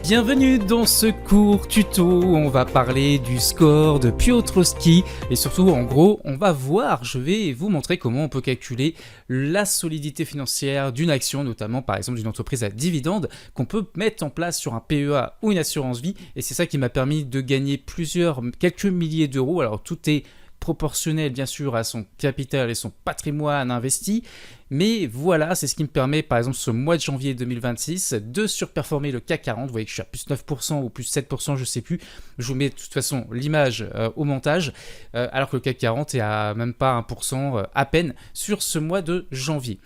Bienvenue dans ce court tuto où on va parler du score de Piotrowski et surtout en gros je vais vous montrer comment on peut calculer la solidité financière d'une action, notamment par exemple d'une entreprise à dividende qu'on peut mettre en place sur un PEA ou une assurance vie, et c'est ça qui m'a permis de gagner quelques milliers d'euros. Alors tout est proportionnel bien sûr à son capital et son patrimoine investi, mais voilà, c'est ce qui me permet par exemple ce mois de janvier 2026 de surperformer le CAC 40. Vous voyez que je suis à plus 9% ou plus 7%, je sais plus, je vous mets de toute façon l'image au montage, alors que le CAC 40 est à même pas 1% à peine sur ce mois de janvier.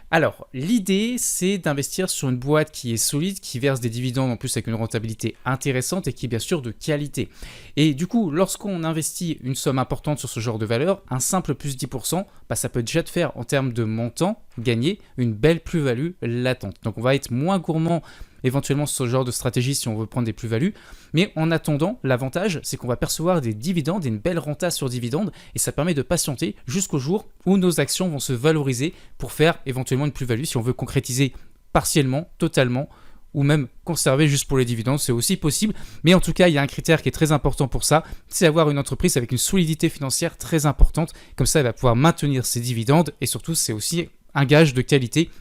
Alors, l'idée, c'est d'investir sur une boîte qui est solide, qui verse des dividendes en plus avec une rentabilité intéressante et qui est bien sûr de qualité. Et du coup, lorsqu'on investit une somme importante sur ce genre de valeur, un simple plus 10%, ça peut déjà te faire en termes de montant gagner une belle plus-value latente. Donc on va être moins gourmand éventuellement sur ce genre de stratégie si on veut prendre des plus-values, mais en attendant, l'avantage c'est qu'on va percevoir des dividendes et une belle renta sur dividendes, et ça permet de patienter jusqu'au jour où nos actions vont se valoriser pour faire éventuellement une plus-value si on veut concrétiser partiellement, totalement, ou même conserver juste pour les dividendes, c'est aussi possible. Mais en tout cas, il y a un critère qui est très important pour ça, c'est avoir une entreprise avec une solidité financière très importante, comme ça elle va pouvoir maintenir ses dividendes, et surtout c'est aussi un gage de qualité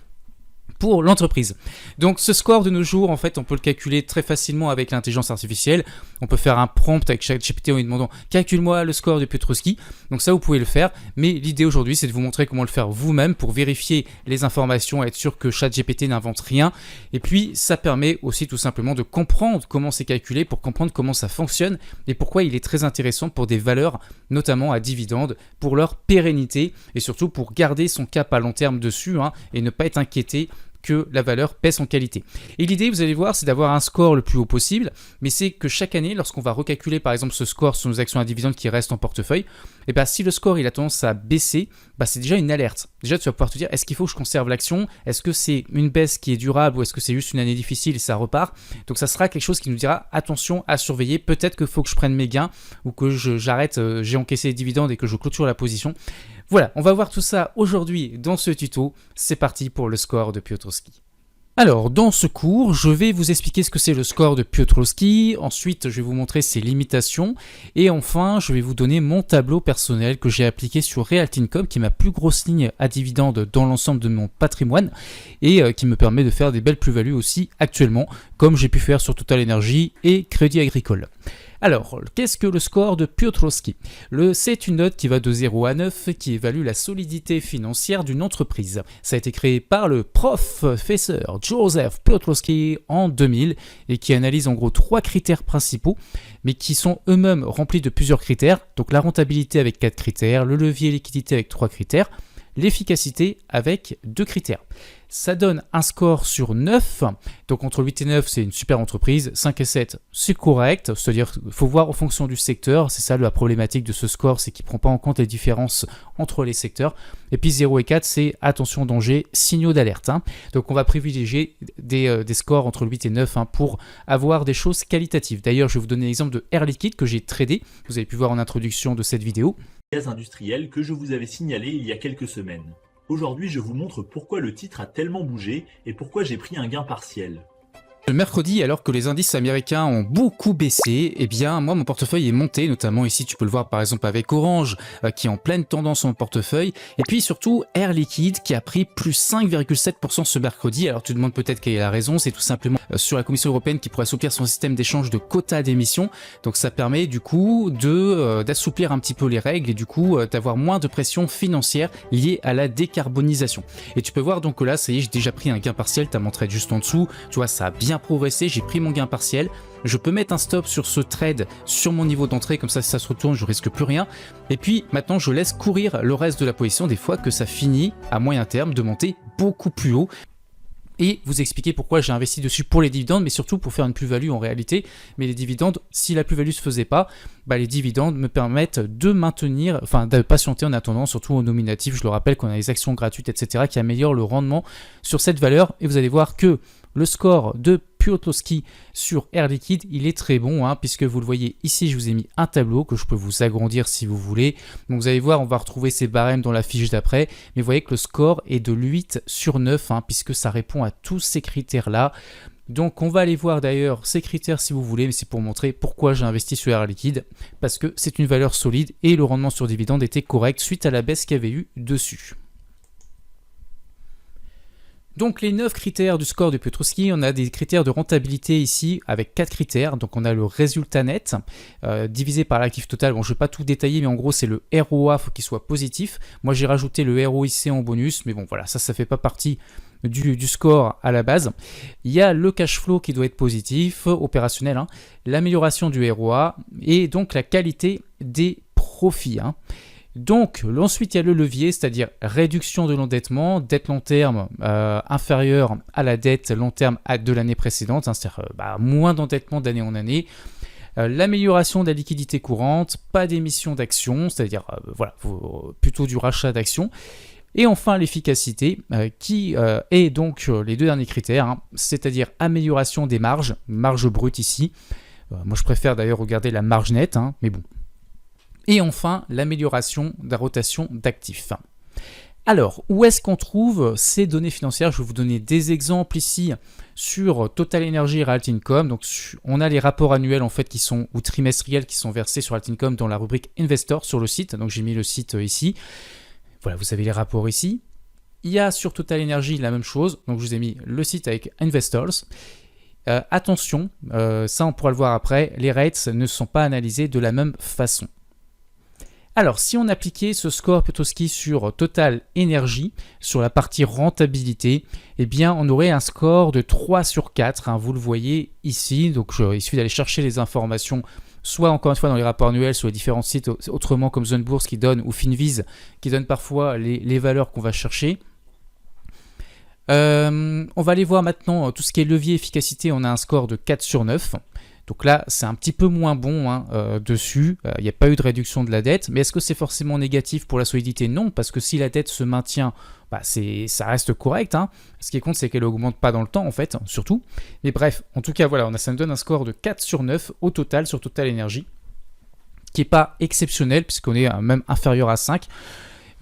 pour l'entreprise. Donc ce score de nos jours, en fait, on peut le calculer très facilement avec l'intelligence artificielle. On peut faire un prompt avec ChatGPT en lui demandant « Calcule-moi le score de Piotrowski ». Donc ça, vous pouvez le faire. Mais l'idée aujourd'hui, c'est de vous montrer comment le faire vous-même pour vérifier les informations, être sûr que ChatGPT n'invente rien. Et puis, ça permet aussi tout simplement de comprendre comment c'est calculé, pour comprendre comment ça fonctionne et pourquoi il est très intéressant pour des valeurs, notamment à dividendes, pour leur pérennité et surtout pour garder son cap à long terme dessus et ne pas être inquiété que la valeur pèse en qualité. Et l'idée, vous allez voir, c'est d'avoir un score le plus haut possible, mais c'est que chaque année, lorsqu'on va recalculer par exemple ce score sur nos actions à dividendes qui restent en portefeuille, si le score il a tendance à baisser, c'est déjà une alerte. Déjà, tu vas pouvoir te dire, est-ce qu'il faut que je conserve l'action? Est-ce que c'est une baisse qui est durable ou est-ce que c'est juste une année difficile et ça repart? Donc ça sera quelque chose qui nous dira, attention à surveiller, peut-être qu'il faut que je prenne mes gains ou que j'arrête, j'ai encaissé les dividendes et que je clôture la position. Voilà, on va voir tout ça aujourd'hui dans ce tuto. C'est parti pour le score de Piotrowski. Alors, dans ce cours, je vais vous expliquer ce que c'est le score de Piotrowski, ensuite je vais vous montrer ses limitations, et enfin je vais vous donner mon tableau personnel que j'ai appliqué sur Realty Income, qui est ma plus grosse ligne à dividendes dans l'ensemble de mon patrimoine, et qui me permet de faire des belles plus-values aussi actuellement, comme j'ai pu faire sur Total Energy et Crédit Agricole. Alors, qu'est-ce que le score de Piotrowski? C'est une note qui va de 0 à 9 qui évalue la solidité financière d'une entreprise. Ça a été créé par le professeur Joseph Piotrowski en 2000 et qui analyse en gros 3 critères principaux, mais qui sont eux-mêmes remplis de plusieurs critères. Donc la rentabilité avec 4 critères, le levier liquidité avec 3 critères, l'efficacité avec 2 critères. Ça donne un score sur 9, donc entre 8 et 9 c'est une super entreprise, 5 et 7 c'est correct, c'est-à-dire qu'il faut voir en fonction du secteur, c'est ça la problématique de ce score, c'est qu'il ne prend pas en compte les différences entre les secteurs, et puis 0 et 4 c'est attention danger, signaux d'alerte. Donc on va privilégier des scores entre 8 et 9 pour avoir des choses qualitatives. D'ailleurs je vais vous donner l'exemple de Air Liquide que j'ai tradé, vous avez pu voir en introduction de cette vidéo. Gaz industriel que je vous avais signalé il y a quelques semaines. Aujourd'hui, je vous montre pourquoi le titre a tellement bougé et pourquoi j'ai pris un gain partiel. Le mercredi, alors que les indices américains ont beaucoup baissé, moi mon portefeuille est monté, notamment ici tu peux le voir par exemple avec Orange qui est en pleine tendance en portefeuille, et puis surtout Air Liquide qui a pris plus 5,7% ce mercredi. Alors tu te demandes peut-être quelle est la raison, c'est tout simplement sur la Commission européenne qui pourrait assouplir son système d'échange de quotas d'émissions, donc ça permet du coup d'assouplir un petit peu les règles et du coup d'avoir moins de pression financière liée à la décarbonisation. Et tu peux voir donc que là, ça y est, j'ai déjà pris un gain partiel, tu as mon trade juste en dessous, tu vois ça a bien progressé, j'ai pris mon gain partiel, je peux mettre un stop sur ce trade sur mon niveau d'entrée, comme ça si ça se retourne je risque plus rien, et puis maintenant je laisse courir le reste de la position des fois que ça finit à moyen terme de monter beaucoup plus haut, et vous expliquer pourquoi j'ai investi dessus pour les dividendes, mais surtout pour faire une plus-value en réalité. Mais les dividendes, si la plus-value se faisait pas, les dividendes me permettent de maintenir, de patienter en attendant, surtout au nominatif. Je le rappelle qu'on a les actions gratuites, etc., qui améliorent le rendement sur cette valeur, et vous allez voir que le score de Piotrowski sur Air Liquide, il est très bon, puisque vous le voyez ici, je vous ai mis un tableau que je peux vous agrandir si vous voulez. Donc vous allez voir, on va retrouver ces barèmes dans la fiche d'après, mais vous voyez que le score est de 8 sur 9, puisque ça répond à tous ces critères-là. Donc on va aller voir d'ailleurs ces critères si vous voulez, mais c'est pour montrer pourquoi j'ai investi sur Air Liquide, parce que c'est une valeur solide et le rendement sur dividende était correct suite à la baisse qu'il y avait eu dessus. Donc les 9 critères du score de Piotrowski, on a des critères de rentabilité ici avec 4 critères. Donc on a le résultat net divisé par l'actif total. Bon, je ne vais pas tout détailler, mais en gros c'est le ROA, il faut qu'il soit positif. Moi j'ai rajouté le ROIC en bonus, mais bon voilà, ça ne fait pas partie du score à la base. Il y a le cash flow qui doit être positif, opérationnel, l'amélioration du ROA et donc la qualité des profits. Donc, ensuite, il y a le levier, c'est-à-dire réduction de l'endettement, dette long terme inférieure à la dette long terme de l'année précédente, c'est-à-dire moins d'endettement d'année en année. L'amélioration de la liquidité courante, pas d'émission d'actions, c'est-à-dire plutôt du rachat d'actions. Et enfin, l'efficacité, qui est donc les 2 derniers critères, c'est-à-dire amélioration des marges brutes ici. Moi, je préfère d'ailleurs regarder la marge nette, mais bon. Et enfin, l'amélioration de la rotation d'actifs. Alors, où est-ce qu'on trouve ces données financières? Je vais vous donner des exemples ici sur Total Energy et Realty Income. Donc, on a les rapports annuels en fait ou trimestriels qui sont versés sur Realty Income dans la rubrique Investor sur le site. Donc, j'ai mis le site ici. Voilà, vous avez les rapports ici. Il y a sur Total Energy la même chose. Donc, je vous ai mis le site avec Investors. Attention, ça on pourra le voir après, les rates ne sont pas analysés de la même façon. Alors, si on appliquait ce score Piotrowski sur Total Energy, sur la partie rentabilité, eh bien, on aurait un score de 3 sur 4, vous le voyez ici. Donc, il suffit d'aller chercher les informations, soit encore une fois dans les rapports annuels, sur les différents sites, autrement comme Zone Bourse qui donne, ou Finviz qui donne parfois les valeurs qu'on va chercher. On va aller voir maintenant tout ce qui est levier efficacité, on a un score de 4 sur 9. Donc là, c'est un petit peu moins bon dessus. Il n'y a pas eu de réduction de la dette. Mais est-ce que c'est forcément négatif pour la solidité? Non, parce que si la dette se maintient, ça reste correct. Ce qui compte, c'est qu'elle n'augmente pas dans le temps, en fait, surtout. Mais bref, en tout cas, voilà, ça me donne un score de 4 sur 9 au total sur Total Energy, qui n'est pas exceptionnel, puisqu'on est même inférieur à 5.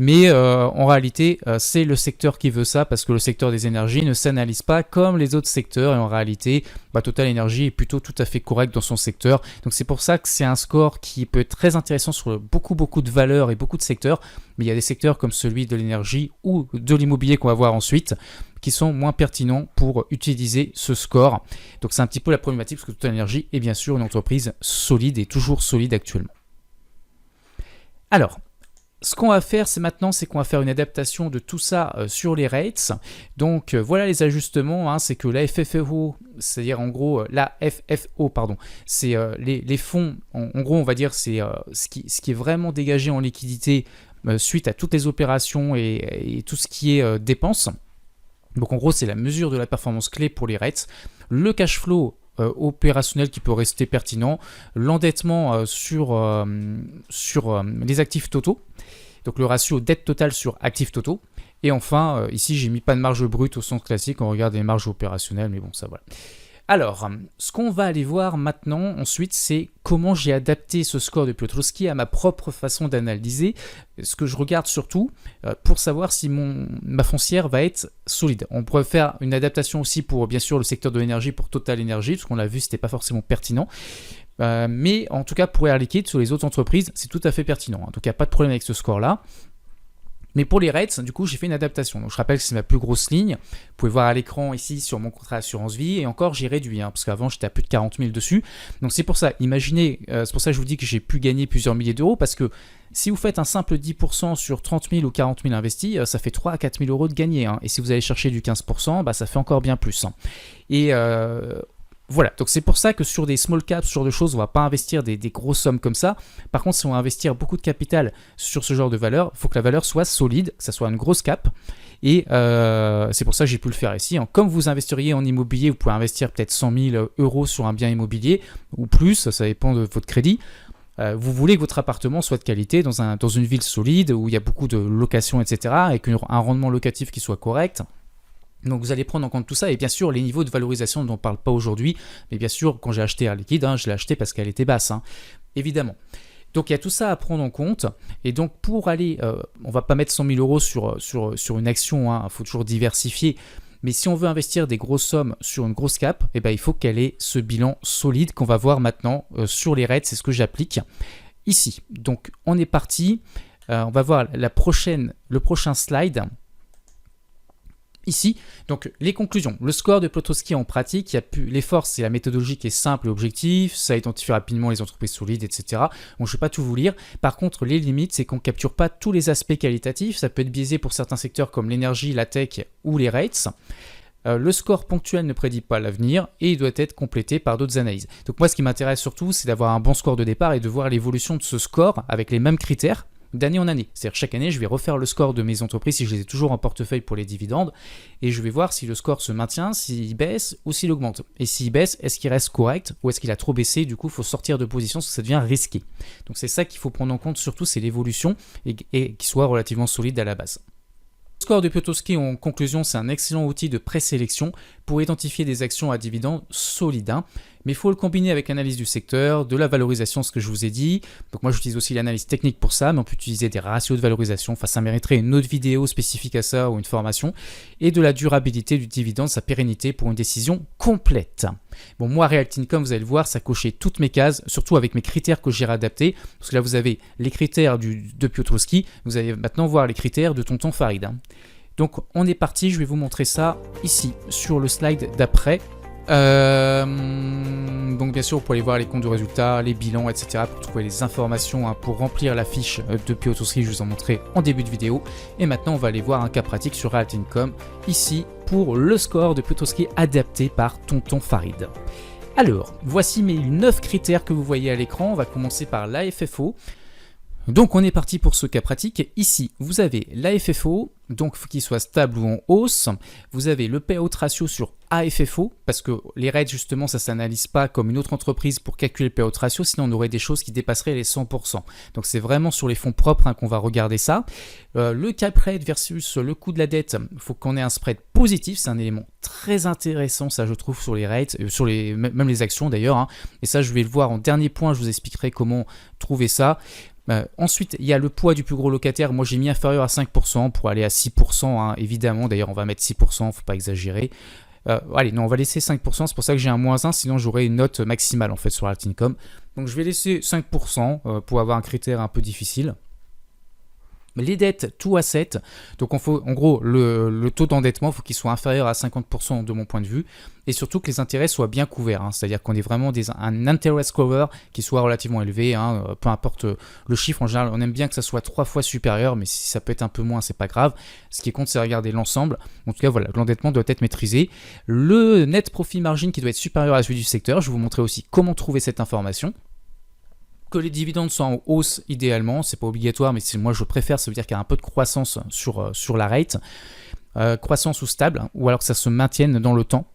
Mais en réalité, c'est le secteur qui veut ça, parce que le secteur des énergies ne s'analyse pas comme les autres secteurs, et en réalité, Total Energy est plutôt tout à fait correct dans son secteur. Donc c'est pour ça que c'est un score qui peut être très intéressant sur beaucoup de valeurs et beaucoup de secteurs, mais il y a des secteurs comme celui de l'énergie ou de l'immobilier qu'on va voir ensuite, qui sont moins pertinents pour utiliser ce score. Donc c'est un petit peu la problématique, parce que Total Energy est bien sûr une entreprise solide et toujours solide actuellement. Alors, ce qu'on va faire, c'est qu'on va faire une adaptation de tout ça sur les rates. Donc voilà les ajustements, c'est que la FFO, c'est-à-dire en gros c'est les fonds, en gros on va dire c'est ce qui est vraiment dégagé en liquidité suite à toutes les opérations et tout ce qui est dépenses. Donc en gros c'est la mesure de la performance clé pour les rates. Le cash flow opérationnel qui peut rester pertinent, l'endettement sur les actifs totaux, donc le ratio dette totale sur actifs totaux, et enfin ici j'ai mis pas de marge brute au sens classique, on regarde les marges opérationnelles, mais bon ça voilà. Alors, ce qu'on va aller voir maintenant, ensuite, c'est comment j'ai adapté ce score de Piotrowski à ma propre façon d'analyser. Ce que je regarde surtout pour savoir si ma foncière va être solide. On pourrait faire une adaptation aussi pour, bien sûr, le secteur de l'énergie, pour Total Energy, parce qu'on l'a vu, c'était pas forcément pertinent. Mais en tout cas, pour Air Liquide, sur les autres entreprises, c'est tout à fait pertinent. Donc, il n'y a pas de problème avec ce score-là. Mais pour les rates, du coup, j'ai fait une adaptation. Donc, je rappelle que c'est ma plus grosse ligne. Vous pouvez voir à l'écran ici sur mon contrat assurance vie. Et encore, j'ai réduit, parce qu'avant, j'étais à plus de 40 000 dessus. Donc, c'est pour ça. Imaginez, c'est pour ça que je vous dis que j'ai pu gagner plusieurs milliers d'euros. Parce que si vous faites un simple 10% sur 30 000 ou 40 000 investis, ça fait 3 à 4 000 euros de gagné. Et si vous allez chercher du 15%, ça fait encore bien plus. Et voilà, donc c'est pour ça que sur des small caps, ce genre de choses, on ne va pas investir des grosses sommes comme ça. Par contre, si on va investir beaucoup de capital sur ce genre de valeur, il faut que la valeur soit solide, que ça soit une grosse cap. Et c'est pour ça que j'ai pu le faire ici. Comme vous investiriez en immobilier, vous pouvez investir peut-être 100 000 euros sur un bien immobilier ou plus, ça dépend de votre crédit. Vous voulez que votre appartement soit de qualité dans une ville solide où il y a beaucoup de locations, etc., avec un rendement locatif qui soit correct. Donc vous allez prendre en compte tout ça et bien sûr les niveaux de valorisation dont on ne parle pas aujourd'hui, mais bien sûr quand j'ai acheté Air Liquide, je l'ai acheté parce qu'elle était basse, évidemment. Donc il y a tout ça à prendre en compte et donc pour aller, on ne va pas mettre 100 000 euros sur une action, il faut toujours diversifier, mais si on veut investir des grosses sommes sur une grosse cap, il faut qu'elle ait ce bilan solide qu'on va voir maintenant sur les REITs, c'est ce que j'applique ici. Donc on est parti, on va voir le prochain slide. Ici, donc les conclusions. Le score de Piotrowski en pratique, les forces, c'est la méthodologie qui est simple et objective, ça identifie rapidement les entreprises solides, etc. Bon, je ne vais pas tout vous lire. Par contre, les limites, c'est qu'on ne capture pas tous les aspects qualitatifs. Ça peut être biaisé pour certains secteurs comme l'énergie, la tech ou les rates. Le score ponctuel ne prédit pas l'avenir et il doit être complété par d'autres analyses. Donc moi, ce qui m'intéresse surtout, c'est d'avoir un bon score de départ et de voir l'évolution de ce score avec les mêmes critères d'année en année. C'est-à-dire chaque année, je vais refaire le score de mes entreprises si je les ai toujours en portefeuille pour les dividendes et je vais voir si le score se maintient, s'il baisse ou s'il augmente. Et s'il baisse, est-ce qu'il reste correct ou est-ce qu'il a trop baissé? Du coup, il faut sortir de position parce que ça devient risqué. Donc c'est ça qu'il faut prendre en compte surtout, c'est l'évolution et qu'il soit relativement solide à la base. Le score de Piotrowski en conclusion, c'est un excellent outil de présélection pour identifier des actions à dividendes solides. Mais il faut le combiner avec l'analyse du secteur, de la valorisation, ce que je vous ai dit. Donc moi j'utilise aussi l'analyse technique pour ça, mais on peut utiliser des ratios de valorisation. Enfin, ça mériterait une autre vidéo spécifique à ça ou une formation. Et de la durabilité du dividende, sa pérennité pour une décision complète. Bon, moi, Realty Income, vous allez le voir, ça cochait toutes mes cases, surtout avec mes critères que j'ai réadaptés. Parce que là, vous avez les critères de Piotrowski, vous allez maintenant voir les critères de Tonton Farid. Donc on est parti, je vais vous montrer ça ici, sur le slide d'après. Donc bien sûr vous pouvez aller voir les comptes de résultats, les bilans, etc. pour trouver les informations pour remplir la fiche de Piotrowski, je vous en montrais en début de vidéo. Et maintenant on va aller voir un cas pratique sur Realty Income ici pour le score de Piotrowski adapté par Tonton Farid. Alors voici mes 9 critères que vous voyez à l'écran. On va commencer par l'AFFO. Donc on est parti pour ce cas pratique. Ici vous avez l'AFFO, donc il faut qu'il soit stable ou en hausse. Vous avez le payout ratio sur AFFO, parce que les REITs justement ça ne s'analyse pas comme une autre entreprise pour calculer le payout ratio, sinon on aurait des choses qui dépasseraient les 100%. Donc c'est vraiment sur les fonds propres qu'on va regarder ça. Le cap rate versus le coût de la dette, il faut qu'on ait un spread positif, c'est un élément très intéressant ça je trouve sur les REITs, même les actions d'ailleurs. Et ça je vais le voir en dernier point, je vous expliquerai comment trouver ça. Ensuite, il y a le poids du plus gros locataire. Moi, j'ai mis inférieur à 5% pour aller à 6%, évidemment. D'ailleurs, on va mettre 6%, faut pas exagérer. Allez, non, on va laisser 5%. C'est pour ça que j'ai un -1, sinon j'aurais une note maximale en fait sur Realty Income. Donc, je vais laisser 5% pour avoir un critère un peu difficile. Les dettes, tout asset, donc en gros le taux d'endettement, il faut qu'il soit inférieur à 50% de mon point de vue, et surtout que les intérêts soient bien couverts, c'est-à-dire qu'on ait vraiment un interest cover qui soit relativement élevé, peu importe le chiffre, en général on aime bien que ça soit 3 fois supérieur, mais si ça peut être un peu moins c'est pas grave, ce qui compte c'est regarder l'ensemble. En tout cas voilà, l'endettement doit être maîtrisé. Le net profit margin qui doit être supérieur à celui du secteur, je vais vous montrer aussi comment trouver cette information. Que les dividendes soient en hausse idéalement, c'est pas obligatoire, mais moi je préfère, ça veut dire qu'il y a un peu de croissance sur la rate, croissance ou stable, ou alors que ça se maintienne dans le temps.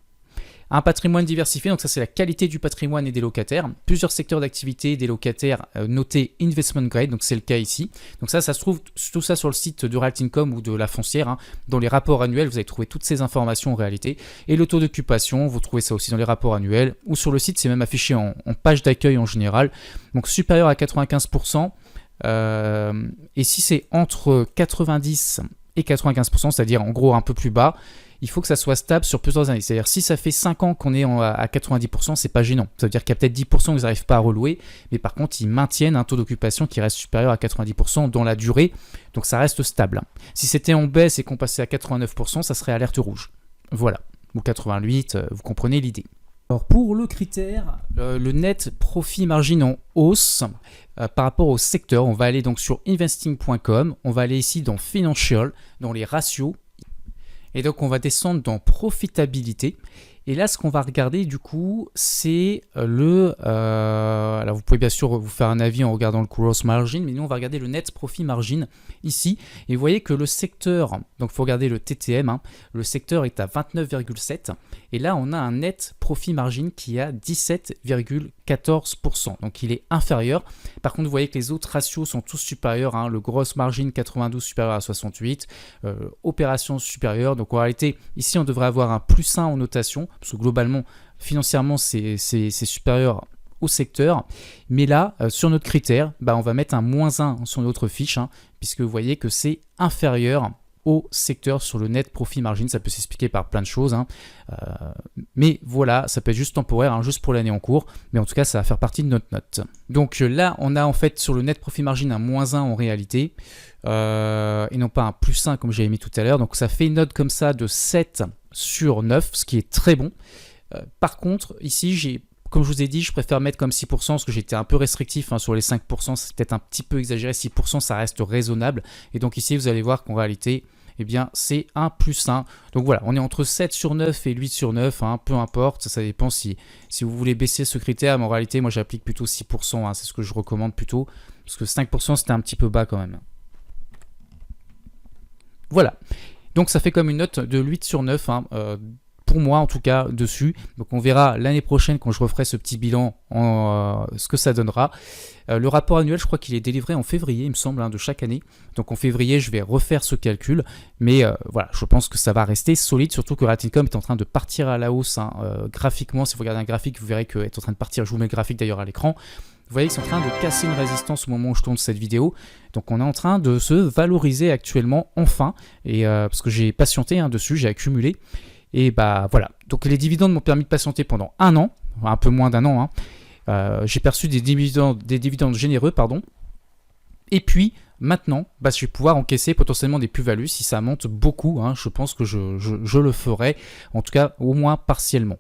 Un patrimoine diversifié, donc ça c'est la qualité du patrimoine et des locataires. Plusieurs secteurs d'activité des locataires notés investment grade, donc c'est le cas ici. Donc ça se trouve tout ça sur le site de Realty Income ou de la foncière. Dans les rapports annuels, vous allez trouver toutes ces informations en réalité. Et le taux d'occupation, vous trouvez ça aussi dans les rapports annuels. Ou sur le site, c'est même affiché en page d'accueil en général. Donc supérieur à 95%. Et si c'est entre 90 et 95%, c'est-à-dire en gros un peu plus bas, il faut que ça soit stable sur plusieurs années. C'est-à-dire si ça fait 5 ans qu'on est à 90%, c'est pas gênant. Ça veut dire qu'il y a peut-être 10% qu'ils n'arrivent pas à relouer, mais par contre, ils maintiennent un taux d'occupation qui reste supérieur à 90% dans la durée, donc ça reste stable. Si c'était en baisse et qu'on passait à 89%, ça serait alerte rouge. Voilà, ou 88, vous comprenez l'idée. Alors pour le critère, le net profit margin en hausse, par rapport au secteur, on va aller donc sur investing.com, on va aller ici dans Financial, dans les ratios, et donc on va descendre dans profitabilité Et là, ce qu'on va regarder du coup, c'est alors vous pouvez bien sûr vous faire un avis en regardant le gross margin, mais nous on va regarder le net profit margin ici. Et vous voyez que le secteur, donc il faut regarder le TTM, hein, le secteur est à 29,7. Et là, on a un net profit margin qui est à 17,14%. Donc il est inférieur. Par contre, vous voyez que les autres ratios sont tous supérieurs. Hein, le gross margin 92 supérieur à 68, opération supérieure. Donc en réalité, ici on devrait avoir un +1 en notation, parce que globalement, financièrement, c'est supérieur au secteur. Mais là, sur notre critère, on va mettre un -1 sur notre fiche, hein, puisque vous voyez que c'est inférieur au secteur sur le net profit margin. Ça peut s'expliquer par plein de choses, hein. Mais voilà, ça peut être juste temporaire, hein, juste pour l'année en cours, mais en tout cas ça va faire partie de notre note. Donc là on a en fait sur le net profit margin un -1 en réalité, et non pas un +1 comme j'avais mis tout à l'heure. Donc ça fait une note comme ça de 7 sur 9, ce qui est très bon. Par contre ici comme je vous ai dit, je préfère mettre comme 6% parce que j'étais un peu restrictif, hein, sur les 5%, c'est peut-être un petit peu exagéré. 6% ça reste raisonnable, et donc ici vous allez voir qu'en réalité, eh bien c'est un +1. Donc voilà, on est entre 7 sur 9 et 8 sur 9, hein, peu importe, ça dépend si vous voulez baisser ce critère, mais en réalité moi j'applique plutôt 6%, hein, c'est ce que je recommande plutôt, parce que 5% c'était un petit peu bas quand même. Voilà, donc ça fait comme une note de 8 sur 9, hein, pour moi en tout cas dessus. Donc on verra l'année prochaine quand je referai ce petit bilan ce que ça donnera. Le rapport annuel, je crois qu'il est délivré en février, il me semble, hein, de chaque année. Donc en février, je vais refaire ce calcul. Mais voilà, je pense que ça va rester solide, surtout que Raticom est en train de partir à la hausse, hein, graphiquement. Si vous regardez un graphique, vous verrez qu'il est en train de partir. Je vous mets le graphique d'ailleurs à l'écran. Vous voyez qu'ils sont en train de casser une résistance au moment où je tourne cette vidéo. Donc on est en train de se valoriser actuellement, enfin. Et parce que j'ai patienté, hein, dessus, j'ai accumulé. Et voilà, donc les dividendes m'ont permis de patienter pendant un an, un peu moins d'un an, hein. J'ai perçu des dividendes généreux, pardon. Et puis maintenant, je vais pouvoir encaisser potentiellement des plus-values si ça monte beaucoup, hein. Je pense que je le ferai, en tout cas au moins partiellement.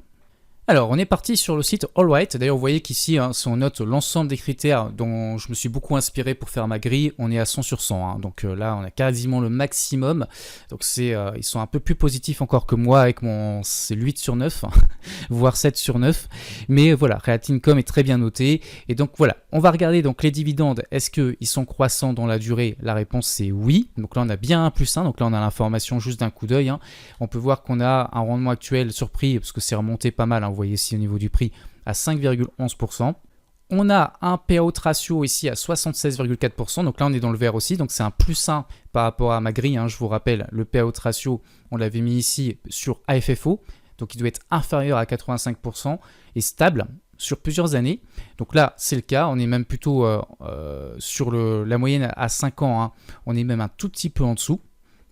Alors, on est parti sur le site Allwright. D'ailleurs, vous voyez qu'ici, hein, si on note l'ensemble des critères dont je me suis beaucoup inspiré pour faire ma grille, on est à 100 sur 100. Hein. Donc là, on a quasiment le maximum. Donc ils sont un peu plus positifs encore que moi avec c'est 8 sur 9, hein, voire 7 sur 9. Mais voilà, Realty-Income est très bien noté. Et donc voilà, on va regarder donc les dividendes. Est-ce qu'ils sont croissants dans la durée? La réponse c'est oui. Donc là, on a bien un +1. Donc là, on a l'information juste d'un coup d'œil, hein. On peut voir qu'on a un rendement actuel surpris parce que c'est remonté pas mal, hein. Vous voyez ici au niveau du prix à 5,11%. On a un payout ratio ici à 76,4%. Donc là, on est dans le vert aussi. Donc c'est un +1 par rapport à ma grille, hein. Je vous rappelle, le payout ratio, on l'avait mis ici sur AFFO. Donc il doit être inférieur à 85% et stable sur plusieurs années. Donc là, c'est le cas. On est même plutôt sur la moyenne à 5 ans, hein. On est même un tout petit peu en dessous.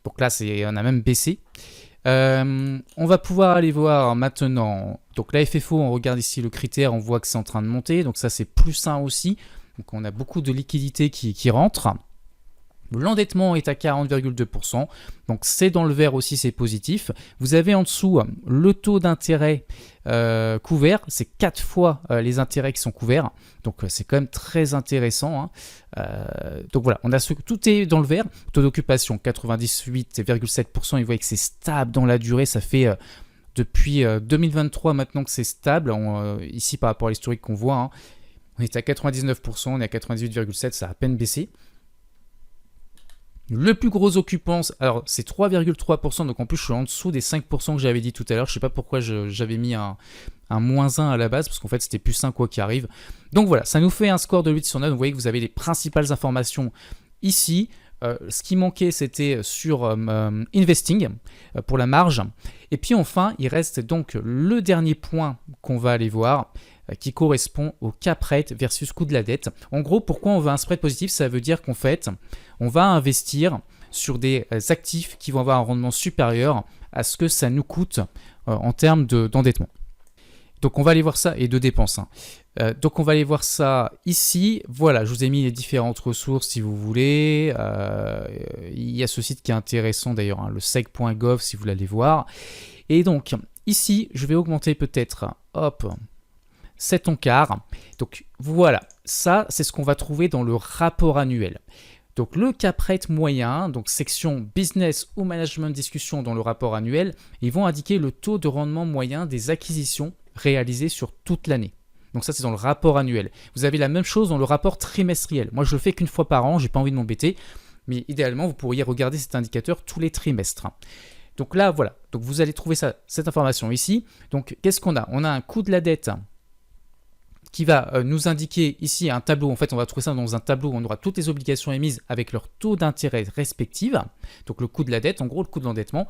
Donc là, on a même baissé. On va pouvoir aller voir maintenant, donc la FFO, on regarde ici le critère, on voit que c'est en train de monter, donc ça c'est +1 aussi, donc on a beaucoup de liquidités qui rentrent. L'endettement est à 40,2%, donc c'est dans le vert aussi, c'est positif. Vous avez en dessous le taux d'intérêt couvert, c'est 4 fois les intérêts qui sont couverts, donc c'est quand même très intéressant, hein. Donc voilà, tout est dans le vert. Taux d'occupation 98,7%, et vous voyez que c'est stable dans la durée, ça fait depuis 2023 maintenant que c'est stable. Ici par rapport à l'historique qu'on voit, hein, on est à 99%, on est à 98,7%, ça a à peine baissé. Le plus gros occupant, alors c'est 3,3%, donc en plus je suis en dessous des 5% que j'avais dit tout à l'heure. Je ne sais pas pourquoi j'avais mis un -1 à la base, parce qu'en fait c'était +1 quoi qu'il arrive. Donc voilà, ça nous fait un score de 8 sur 9. Vous voyez que vous avez les principales informations ici. Ce qui manquait, c'était sur Investing, pour la marge. Et puis enfin, il reste donc le dernier point qu'on va aller voir, qui correspond au cap rate versus coût de la dette. En gros, pourquoi on veut un spread positif? Ça veut dire qu'en fait, on va investir sur des actifs qui vont avoir un rendement supérieur à ce que ça nous coûte en termes d'endettement. Donc on va aller voir ça, et de dépenses, hein. Donc on va aller voir ça ici. Voilà, je vous ai mis les différentes ressources si vous voulez. Il y a ce site qui est intéressant d'ailleurs, hein, le sec.gov si vous voulez aller voir. Et donc ici, je vais augmenter peut-être, hop, 7 en quart. Donc voilà, ça c'est ce qu'on va trouver dans le rapport annuel. Donc le cap rate moyen, donc section business ou management discussion dans le rapport annuel, ils vont indiquer le taux de rendement moyen des acquisitions réalisées sur toute l'année. Donc ça c'est dans le rapport annuel. Vous avez la même chose dans le rapport trimestriel. Moi je le fais qu'une fois par an, j'ai pas envie de m'embêter, mais idéalement vous pourriez regarder cet indicateur tous les trimestres. Donc là voilà, donc vous allez trouver cette information ici. Donc qu'est-ce qu'on a? On a un coût de la dette qui va nous indiquer ici un tableau. En fait, on va trouver ça dans un tableau où on aura toutes les obligations émises avec leur taux d'intérêt respectifs. Donc le coût de la dette, en gros le coût de l'endettement.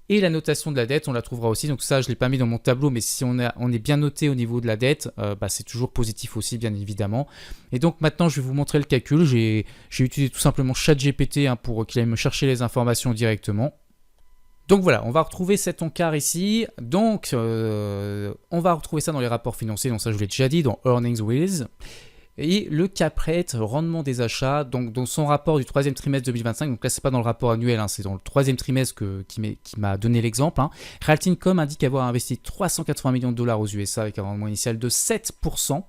Et la notation de la dette, on la trouvera aussi. Donc ça, je ne l'ai pas mis dans mon tableau, mais si on est bien noté au niveau de la dette, c'est toujours positif aussi, bien évidemment. Et donc maintenant, je vais vous montrer le calcul. J'ai utilisé tout simplement ChatGPT pour qu'il aille me chercher les informations directement. Donc voilà, on va retrouver cet encart ici. Donc, on va retrouver ça dans les rapports financiers. Donc ça, je vous l'ai déjà dit, dans Earnings With. Et le cap rate, rendement des achats, donc dans son rapport du troisième trimestre 2025, donc là c'est pas dans le rapport annuel, c'est dans le troisième trimestre qui m'a donné l'exemple. Realty Income indique avoir investi 380 millions de dollars aux USA avec un rendement initial de 7%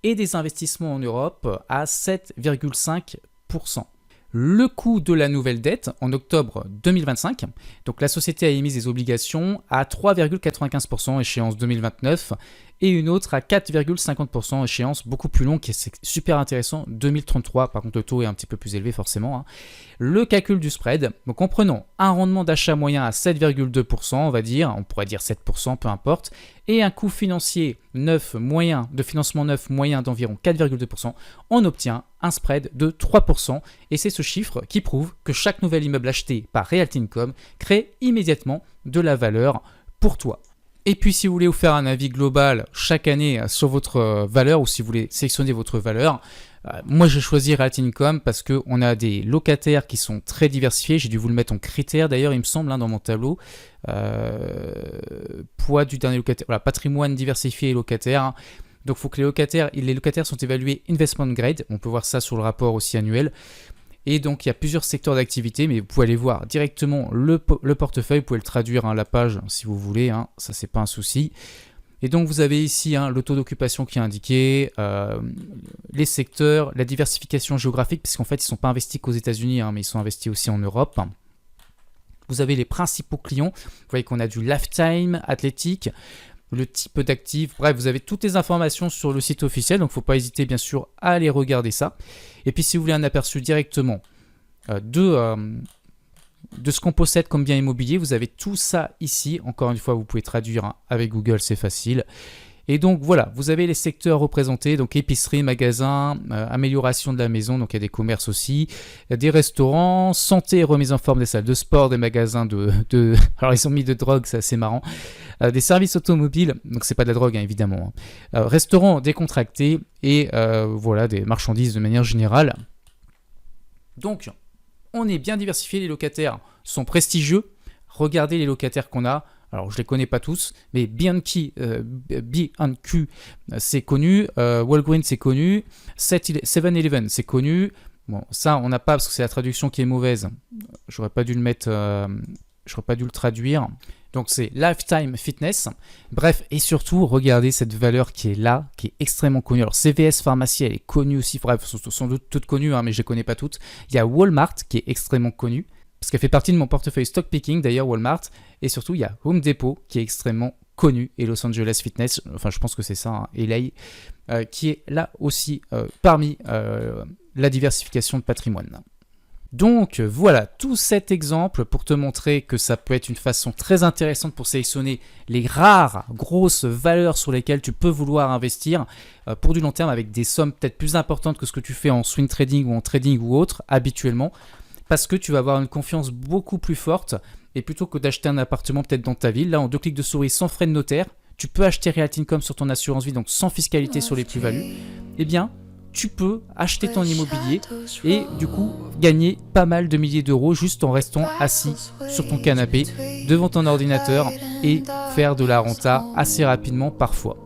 et des investissements en Europe à 7,5%. Le coût de la nouvelle dette en octobre 2025, donc la société a émis des obligations à 3,95% échéance 2029 et une autre à 4,50% échéance beaucoup plus longue, qui est super intéressant, 2033. Par contre le taux est un petit peu plus élevé forcément. Le calcul du spread, donc en prenant un rendement d'achat moyen à 7,2%, on va dire, on pourrait dire 7%, peu importe, et un coût financier neuf moyen, de financement neuf moyen d'environ 4,2%, on obtient un spread de 3%, et c'est ce chiffre qui prouve que chaque nouvel immeuble acheté par Realty Income crée immédiatement de la valeur pour toi. Et puis si vous voulez vous faire un avis global chaque année sur votre valeur, ou si vous voulez sélectionner votre valeur, moi j'ai choisi Realty Income parce qu'on a des locataires qui sont très diversifiés. J'ai dû vous le mettre en critère d'ailleurs, il me semble, dans mon tableau. Poids du dernier locataire, voilà, patrimoine diversifié et locataire. Donc il faut que les locataires sont évalués investment grade. On peut voir ça sur le rapport aussi annuel. Et donc il y a plusieurs secteurs d'activité, mais vous pouvez aller voir directement le portefeuille, vous pouvez le traduire la page si vous voulez, ça c'est pas un souci. Et donc vous avez ici le taux d'occupation qui est indiqué, les secteurs, la diversification géographique, puisqu'en fait ils ne sont pas investis qu'aux États-Unis, mais ils sont investis aussi en Europe. Vous avez les principaux clients, vous voyez qu'on a du Lifetime, Athletic, le type d'actifs, bref, vous avez toutes les informations sur le site officiel, donc il ne faut pas hésiter bien sûr à aller regarder ça. Et puis si vous voulez un aperçu directement de ce qu'on possède comme bien immobilier, vous avez tout ça ici. Encore une fois, vous pouvez traduire avec Google, c'est facile. Et donc voilà, vous avez les secteurs représentés, donc épicerie, magasin, amélioration de la maison, donc il y a des commerces aussi, des restaurants, santé, remise en forme des salles de sport, des magasins alors ils ont mis de drogue, c'est assez marrant, des services automobiles, donc c'est pas de la drogue évidemment, restaurants décontractés et voilà, des marchandises de manière générale. Donc on est bien diversifié, les locataires sont prestigieux, regardez les locataires qu'on a. Alors, je ne les connais pas tous, mais B&Q, c'est connu. Walgreens, c'est connu. 7-Eleven, c'est connu. Bon, ça, on n'a pas parce que c'est la traduction qui est mauvaise. J'aurais pas dû le mettre, j'aurais pas dû le traduire. Donc, c'est Lifetime Fitness. Bref, et surtout, regardez cette valeur qui est là, qui est extrêmement connue. Alors, CVS Pharmacie, elle est connue aussi. Bref, elles sont sans doute toutes connues, mais je ne les connais pas toutes. Il y a Walmart qui est extrêmement connue, parce qu'elle fait partie de mon portefeuille stock picking, d'ailleurs Walmart, et surtout il y a Home Depot qui est extrêmement connu, et Los Angeles Fitness, enfin je pense que c'est ça, LA, qui est là aussi parmi la diversification de patrimoine. Donc voilà, tout cet exemple pour te montrer que ça peut être une façon très intéressante pour sélectionner les rares grosses valeurs sur lesquelles tu peux vouloir investir pour du long terme avec des sommes peut-être plus importantes que ce que tu fais en swing trading ou en trading ou autre habituellement, parce que tu vas avoir une confiance beaucoup plus forte, et plutôt que d'acheter un appartement peut-être dans ta ville, là en 2 clics de souris sans frais de notaire, tu peux acheter Realty Income sur ton assurance vie, donc sans fiscalité sur les plus-values, eh bien tu peux acheter ton immobilier et du coup gagner pas mal de milliers d'euros juste en restant assis sur ton canapé devant ton ordinateur et faire de la renta assez rapidement parfois.